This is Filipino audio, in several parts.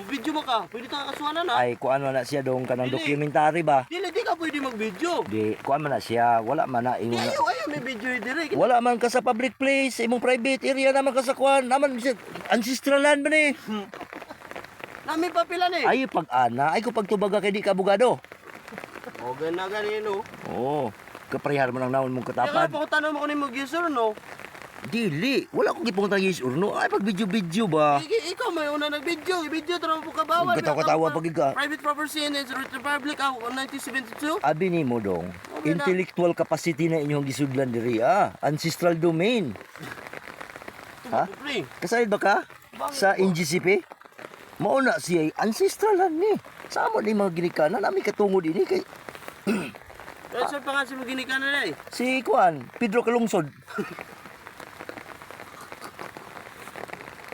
Video mo ka, pwede ka kasuanan ha. Ay, kuan man na siya dong kanang Dili. dokumentary ba? Dili, di ka pwede mag-video. Di, kuan man na siya. Wala man na. Di, Ingon na. ayaw, may video dire. Wala man ka sa public place, imong private area naman ka sa kuan. Naman siya, ancestral land man eh. Namin papilan eh. Ay, pag-ana. Ay, kung pagtubaga kay di ka abogado. O, gana ganino. Oo. Kaprihar mo ng naon mong Kaya katapad. pa ko tanong mo kung mo gisor, no? Dili. Wala akong gipong yes or no. Ay, pag-video-video ba? Ikaw may una nag-video. I-video tara mo po kabawal. Katawa-katawa pag ika. Private property in the Republic of 1972. Abi ni mo dong. Okay na. Intellectual capacity na inyong gisudlan diri ah. Ancestral domain. Ha? Pre, Kasayad ba ka? Sa NGCP? Mauna siya ancestral land ni. Sa amo ni mga ginikanan nami katungod ini kay kaya saan pa nga si maginika na eh? si Kuan, Pedro Kalungsod.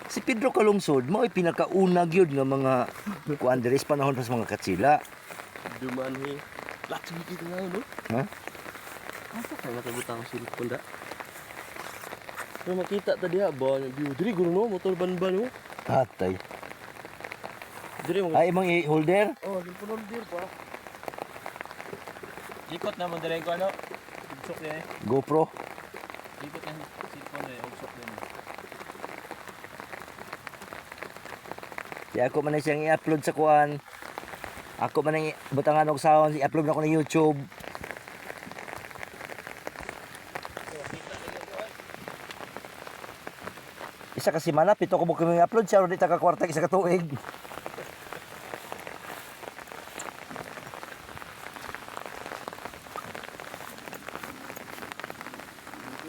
Si Pedro Kalungsod mo ay pinakauna gyud nga mga kuan diri sa panahon pa sa mga Katsila. Dumanhi. Lahat sa dito nga, no? Ha? Asa ka nakabutang silip ko da? Pero makita ta diha ba? View. Diri guro no? Motor ban-ban mo? Patay. Diri mo. Ay imong i-holder? Oh, di punon dir pa. Ikot naman dire ko ano. Ugsok din eh. GoPro. Ikot ang cellphone din, ugsok din. Di ako man na siyang i-upload sa kuan. Ako man ang butangan og sound, i-upload na ko na YouTube. Isa ka semana, pito ko mo kami i-upload siya, o di taka kwarta, isa ka tuig.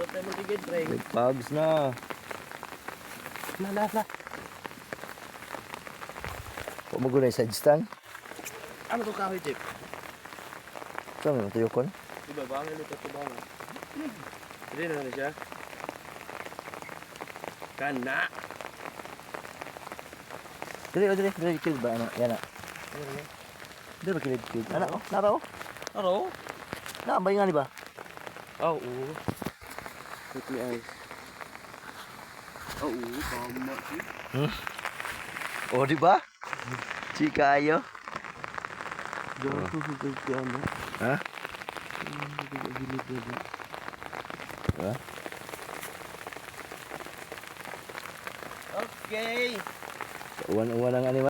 Upload tayo mo tigid, pre. Big pugs na. La. Huwag mo gulay side stand. Ano to kahoy, Chip? Saan mo tuyokon? Diba, bangin ito ito bangin. Diri na siya. Kana. Dili, kilid ba? Ano? Yan na. Dili ba kilid? Ano? Nara o? Aro? Nakabay nga ni ba? Oo. Look me eyes. Oo, tama. O, di ba? Chika ayo. Diyan ko sa ano. Ha? Ha? Okay. Uwan-uwan ang animal.